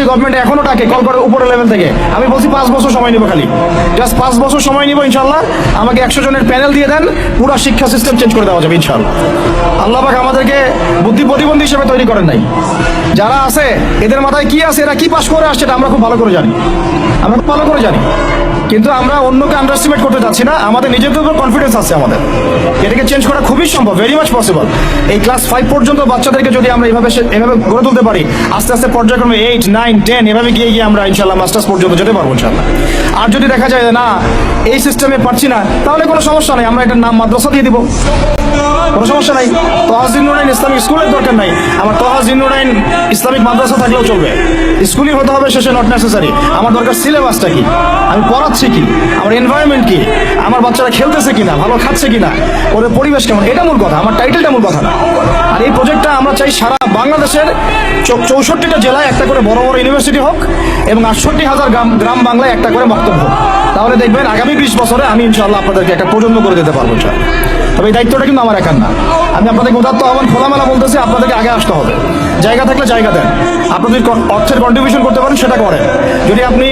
Government এখনো ডাকে call করে উপরের লেভেল থেকে, আমি বলছি 5 বছর সময় নিব, খালি জাস্ট 5 বছর সময় নিব ইনশাল্লাহ। আমাকে 100 জনের প্যানেল দিয়ে দেন, পুরো শিক্ষা সিস্টেম চেঞ্জ করে দেওয়া যাবে ইনশাল্লাহ। আল্লাহ পাক আমাদেরকে বুদ্ধি প্রতিবন্ধী হিসেবে তৈরি করেন নাই। যারা আছে এদের মাথায় কি আছে, এরা কি পাস করে আসছে এটা আমরা খুব ভালো করে জানি, আমরা খুব ভালো করে জানি। কিন্তু আমরা অন্যকে আন্ডারস্টিমেট করতে চাচ্ছি না, আমাদের নিজেদের উপর কনফিডেন্স আছে আমাদের। এটাকে চেঞ্জ করা খুবই সম্ভব, ভেরি মাচ পসিবল। এই ক্লাস 5 পর্যন্ত বাচ্চাদেরকে যদি আমরা এভাবে গড়ে তুলতে পারি, আস্তে আস্তে পর্যায়ক্রমে 8, 9, 10 এভাবে গিয়ে আমরা ইনশাল্লাহ মাস্টার্স পর্যন্ত যেতে পারবো ইনশাল্লাহ। আর যদি দেখা যায় না এই সিস্টেমে পারছি না, তাহলে কোনো সমস্যা নেই, আমরা এটার নাম মাদ্রাসা দিয়ে দিব, কোনো সমস্যা নাই। তোহা জিন্নুরাইন ইসলামিক স্কুলের দরকার নাই, আমার তোহা জিন্নুরাইন ইসলামিক মাদ্রাসা থাকলেও চলবে। স্কুলই হতে হবে শেষে, নট নেসেসারি। আমার দরকার সিলেবাসটা কি, আমি পড়াচ্ছি কি, আমার এনভায়রনমেন্ট কি, আমার বাচ্চারা খেলতেছে কিনা, ভালো খাচ্ছে কিনা, ওদের পরিবেশ কেমন, এটা মূল কথা, আমার টাইটেলটা মূল কথা না। আর এই প্রজেক্টটা আমরা চাই সারা বাংলাদেশের 64টা জেলায় একটা করে বড় বড় ইউনিভার্সিটি হোক এবং 68,000 গ্রাম বাংলায় একটা করে বক্তব্য হোক। তাহলে দেখবেন আগামী 20 বছরে আমি ইনশাআল্লাহ আপনাদেরকে একটা প্রজন্ম করে দিতে পারবো। তবে এই দায়িত্বটা কিন্তু আমার একার না, আমি আপনাদেরকে উদাত্ত আহ্বান খোলামেলা বলতেছি, আপনাদেরকে আগে আসতে হবে। জায়গা থাকলে জায়গা দেন, আপনি যদি অর্থের কন্ট্রিবিউশন করতে পারেন সেটা করেন, যদি আপনি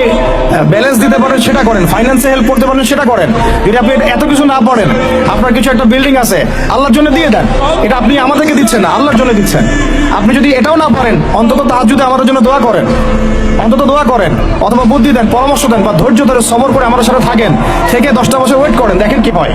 ব্যালেন্স দিতে পারেন সেটা করেন, ফাইন্যান্সে হেল্প করতে পারেন সেটা করেন। যদি আপনি এত কিছু না পারেন, আপনার কিছু একটা বিল্ডিং আছে, আল্লাহর জন্য দিয়ে দেন। এটা আপনি আমাদেরকে দিচ্ছেন না, আল্লাহর জন্য দিচ্ছেন। আপনি যদি এটাও না পারেন, অন্তত তাহাজ্জুদে আমাদের জন্য দোয়া করেন, অন্তত দোয়া করেন, অথবা বুদ্ধি দেন, পরামর্শ দেন, বা ধৈর্য ধরে সবর করে আমাদের সাথে থাকেন, থেকে 10টা বছর ওয়েট করেন, দেখেন কি হয়।